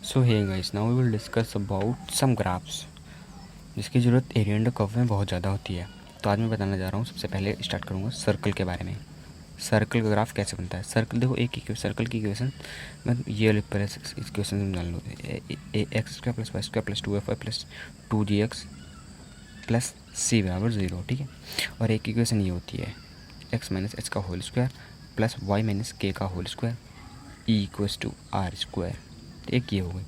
So hey guys, now we will discuss about some graphs जिसकी ज़रूरत area under curve में बहुत ज़्यादा होती है। तो आज मैं बताने जा रहा हूँ, सबसे पहले स्टार्ट करूँगा सर्कल के बारे में। सर्कल का ग्राफ कैसे बनता है। सर्कल देखो, एक सर्कल की इक्वेशन मैं ये वाली पहले इक्वेशन जान लो। A x square plus y square plus 2f plus 2gx plus c बराबर 0, ठीक है। और एक इक्वेशन ये होती है x माइनस एच का whole square plus y minus k का होल स्क्वायर ई इक्वस टू आर स्क्वायर। एक ये हो गई,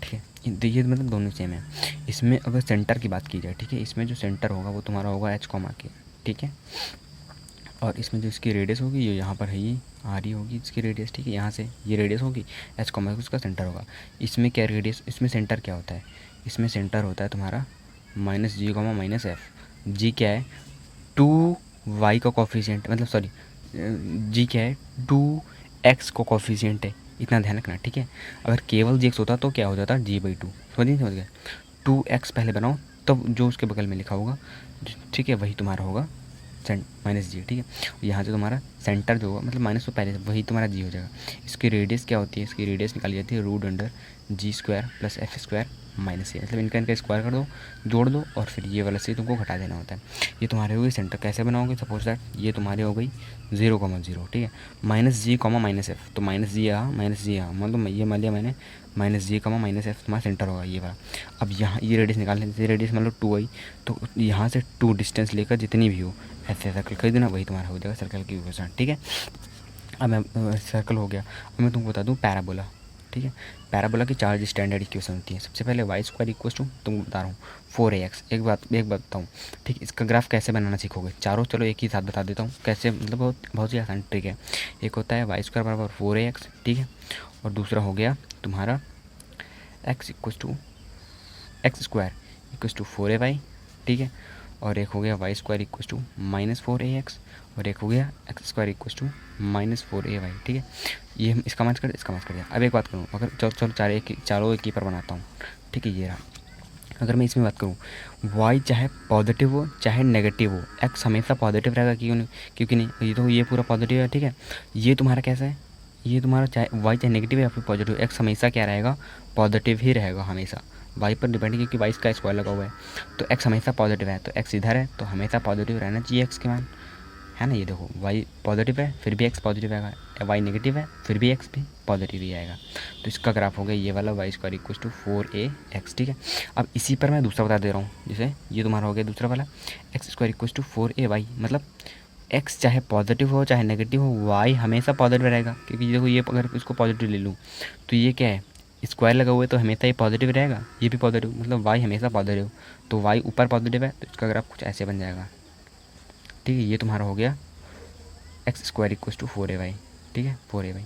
ठीक है। ये मतलब दोनों सेम है। इसमें अगर सेंटर की बात की जाए, ठीक है, इसमें जो सेंटर होगा वो तुम्हारा होगा एच कॉमा के, ठीक है। और इसमें जो इसकी रेडियस होगी ये यहाँ पर है, ये आ रही होगी इसकी रेडियस, ठीक है। यहाँ से ये रेडियस होगी एच कॉमा के, उसका सेंटर होगा। इसमें क्या रेडियस, इसमें सेंटर क्या होता है, इसमें सेंटर होता है तुम्हारा माइनस जी कॉमा माइनस एफ। जी क्या है, 2y का कॉफिशिएंट, मतलब सॉरी, जी क्या है, 2x को कॉफिशिएंट है, इतना ध्यान रखना, ठीक है। अगर केवल जी एक्स होता तो क्या हो जाता, g/2। समझ गए। 2x पहले बनाओ, तब जो उसके बगल में लिखा होगा, ठीक है, वही तुम्हारा होगा माइनस जी, ठीक है। यहाँ से तुम्हारा सेंटर जो होगा, मतलब माइनस तो पहले वही तुम्हारा जी हो जाएगा। इसकी रेडियस क्या होती है, इसकी रेडियस निकाली जाती है root under g square plus f square minus a, मतलब इनका स्क्वायर कर दो, जोड़ दो, और फिर ये वाला से तुमको घटा देना होता है। ये तुम्हारे हो गई सेंटर। कैसे बनाओगे, सपोज दैट ये तुम्हारे हो गई 0,0, ठीक है, माइनस जी कॉमा माइनस एफ। तो माइनस जी यहाँ, माइनस जी यहाँ, मतलब ये मान लिया मैंने माइनस जी कॉमा माइनस एफ तुम्हारा सेंटर होगा ये वाला। अब यहाँ ये रेडियस निकालने, जैसे रेडियस मतलब 2i, तो यहाँ से 2 डिस्टेंस लेकर जितनी भी हो ऐसे सर्कल कर देना, वही तुम्हारा हो जाएगा सर्कल की इक्वेशन, ठीक है। अब मैं सर्कल हो गया। अब मैं तुमको बता दूँ पैराबोला, ठीक है। पैराबोला की 4 स्टैंडर्ड इक्वेशन होती है। सबसे पहले वाई स्क्वायर इक्वल टू, तुमको बता रहा हूँ, 4ax। एक बात बताऊँ, ठीक, इसका ग्राफ कैसे बनाना सीखोगे चारों, चलो एक ही साथ बता देता हूँ कैसे, मतलब बहुत बहुत ही आसान ट्रिक है। एक होता है वाई स्क्वायर बराबर 4ax, ठीक है, और दूसरा हो गया तुम्हारा x equal to x square equal to 4ay, ठीक है। और एक हो गया y square equal to minus 4ax, और एक हो गया x square equal to minus 4ay, ठीक है। ये हम इसका मैच कर, इसका मैच कर दिया। अब एक बात करूँ, अगर चलो चारों एक ही पर बनाता हूँ, ठीक है, ये रहा। अगर मैं इसमें बात करूँ, y चाहे पॉजिटिव हो चाहे नेगेटिव हो, x हमेशा पॉजिटिव रहेगा, क्यों नहीं, क्योंकि नहीं, ये तो ये पूरा पॉजिटिव है, ठीक है। ये तुम्हारा कैसा है, ये तुम्हारा चाहे y चाहे नेगेटिव या फिर पॉजिटिव, x हमेशा क्या रहेगा, पॉजिटिव ही रहेगा हमेशा। y पर डिपेंड, क्योंकि y का स्क्वायर लगा हुआ है, तो x हमेशा पॉजिटिव है, तो x इधर है तो हमेशा पॉजिटिव रहना चाहिए x के मान, है ना। ये देखो y पॉजिटिव है फिर भी x पॉजिटिव आएगा, y नेगेटिव है फिर भी x भी पॉजिटिव ही आएगा। तो इसका ग्राफ हो गया ये वाला Y square equal to 4ax, ठीक है। अब इसी पर मैं दूसरा बता दे रहा हूँ, जैसे ये तुम्हारा हो गया दूसरा वाला x square equal to 4ay, मतलब x चाहे पॉजिटिव हो चाहे नेगेटिव हो, y हमेशा पॉजिटिव रहेगा, क्योंकि देखो ये अगर इसको पॉजिटिव ले लूँ तो ये क्या है, स्क्वायर लगा हुआ है, तो हमेशा ये पॉजिटिव रहेगा, ये भी पॉजिटिव, मतलब y हमेशा पॉजिटिव, तो y ऊपर पॉजिटिव है, तो इसका ग्राफ कुछ ऐसे बन जाएगा, ठीक है। ये तुम्हारा हो गया x square equal to 4ay, ठीक है, 4ay।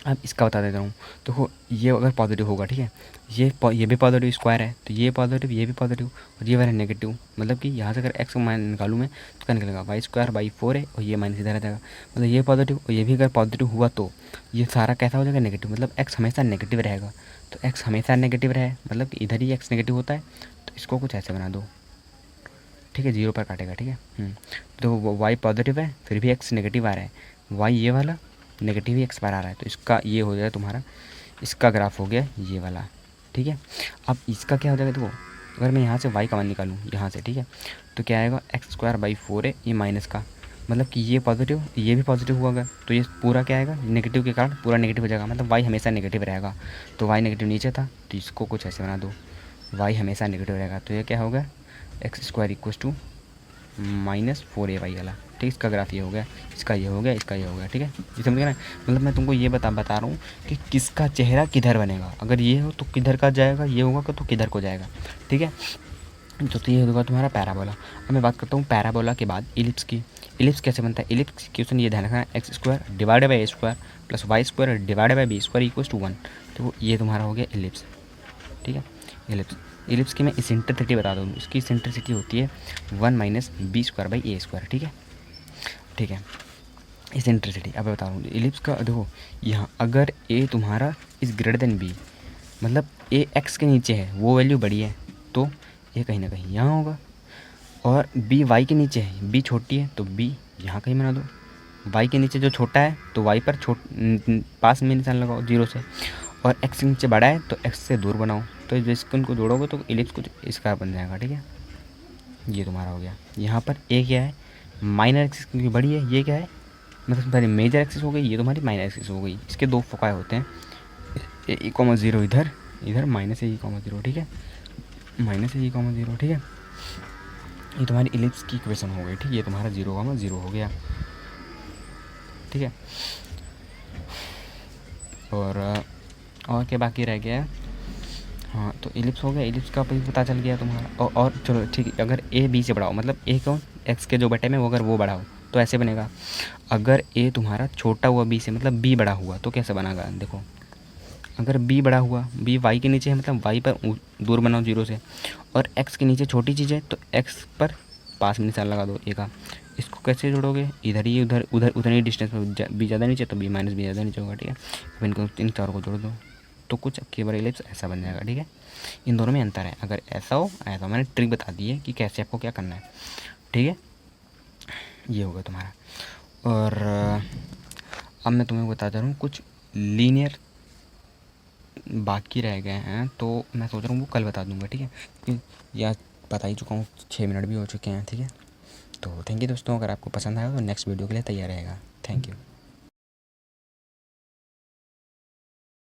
अब इसका बता देता हूँ, देखो ये अगर पॉजिटिव होगा, ठीक है, ये भी पॉजिटिव स्क्वायर है, तो ये पॉजिटिव, ये भी पॉजिटिव, और ये वाला नेगेटिव, मतलब कि यहाँ से अगर एक्स मान निकालूँ मैं तो क्या निकलेगा, वाई स्क्वायर बाई 4 है, और ये माइनस इधर आ जाएगा, मतलब ये पॉजिटिव और ये भी अगर पॉजिटिव हुआ तो ये सारा कैसा हो जाएगा, नेगेटिव, मतलब एक्स हमेशा नेगेटिव रहेगा। तो एक्स हमेशा नेगेटिव रहे, मतलब कि इधर ही एक्स नेगेटिव होता है, तो इसको कुछ ऐसे बना दो, ठीक है, 0 पर काटेगा, ठीक है। तो वाई पॉजिटिव है फिर भी एक्स नेगेटिव आ रहा है, वाई ये वाला नेगेटिव ही एक्स पर आ रहा है, तो इसका ये हो जाएगा तुम्हारा, इसका ग्राफ हो गया ये वाला, ठीक है। अब इसका क्या हो जाएगा, देखो अगर मैं यहाँ से वाई का मान निकालूँ यहाँ से, ठीक है, तो क्या आएगा एक्स स्क्वायर बाई 4 है, ये माइनस का, मतलब कि ये पॉजिटिव ये भी पॉजिटिव हुआ, अगर तो ये पूरा क्या आएगा, नेगेटिव के कारण पूरा नेगेटिव हो जाएगा, मतलब वाई हमेशा नेगेटिव रहेगा। तो वाई नेगेटिव नीचे था, तो इसको कुछ ऐसे बना दो, वाई हमेशा नेगेटिव रहेगा, तो ये क्या होगा, x square equal to minus 4ay वाला, ठीक, इसका ग्राफ ये हो गया, इसका ये हो गया, इसका ये हो गया, ठीक है। ये समझ गए ना, मतलब मैं तुमको ये बता रहा हूँ कि किसका चेहरा किधर बनेगा, अगर ये हो तो किधर का जाएगा, ये होगा तो किधर को जाएगा, ठीक है। तो ये होगा तुम्हारा पैराबोला। अब मैं बात करता हूँ पैराबोला के बाद इलिप्स की। इलिप्स कैसे बनता है, इलिप्स क्वेश्चन ये ध्यान रखना, x square divided by a square plus y square divided by b square equal to 1, तो ये तुम्हारा हो गया इलिप्स, ठीक है। इलिप्स की मैं इसेंट्रिसिटी बता दूँ, इसकी इसेंट्रिसिटी होती है 1 minus b square by a square, ठीक है, ठीक है। इसेंट्रिसिटी अब बता रहा हूँ इलिप्स का, देखो यहाँ अगर ए तुम्हारा इज़ ग्रेटर देन बी, मतलब ए एक्स के नीचे है, वो वैल्यू बड़ी है, तो ये कहीं ना कहीं यहाँ होगा, और बी वाई के नीचे है, बी छोटी है, तो बी यहाँ कहीं बना दो, वाई के नीचे जो छोटा है तो वाई पर पास में निशान लगाओ 0 से, और एक्स के नीचे बड़ा है तो एक्स से दूर बनाओ, तो जिसको इनको जोड़ोगे तो इलिप्स कुछ इसका बन जाएगा, ठीक है। ये तुम्हारा हो गया। यहाँ पर ए क्या है, माइनर एक्सिस क्योंकि बड़ी है, ये क्या है मतलब तुम्हारी मेजर एक्सिस हो गई, ये तुम्हारी माइनर एक्सिस हो गई। इसके दो फोकाई होते हैं, ए कॉमा ज़ीरो इधर, इधर माइनस ए कॉमा ज़ीरो, ठीक है, माइनस ए कॉमा ज़ीरो, ठीक है। ये तुम्हारी इलिप्स की इक्वेशन हो गई, ठीक है। ये तुम्हारा 0, 0 हो गया, ठीक है। और क्या बाकी रह गया है, हाँ तो इलिप्स हो गया, इलिप्स का भी पता चल गया तुम्हारा। और चलो ठीक है, अगर ए बी से बढ़ाओ, मतलब ए कौन, एक्स के जो बटे में वो, अगर वो बढ़ाओ तो ऐसे बनेगा। अगर ए तुम्हारा छोटा हुआ बी से, मतलब बी बड़ा हुआ, तो कैसे बनेगा देखो। अगर बी बड़ा हुआ, बी वाई के नीचे है, मतलब वाई पर दूर बनाओ 0 से, और एक्स के नीचे छोटी चीज़ है तो एक्स पर पास में निशान लगा दो ए का। इसको कैसे जोड़ोगे, इधर ही उधर उधर उतनी डिस्टेंस में बी ज़्यादा नीचे तो बी माइनस बी ज़्यादा नीचे होगा, ठीक है। अब इनको इन चारों को जोड़ दो तो कुछ केवल इलिप्स ऐसा बन जाएगा, ठीक है। इन दोनों में अंतर है, अगर ऐसा हो ऐसा, मैंने ट्रिक बता दी है कि कैसे आपको क्या करना है, ठीक है। ये होगा तुम्हारा। और अब मैं तुम्हें बताता रहा हूँ कुछ लीनियर बाकी रह गए हैं, तो मैं सोच रहा हूँ वो कल बता दूंगा, ठीक है, क्योंकि या बता ही चुका हूँ, 6 मिनट भी हो चुके हैं, ठीक है। तो थैंक यू दोस्तों, अगर आपको पसंद आया तो नेक्स्ट वीडियो के लिए तैयार रहेगा। Thank you.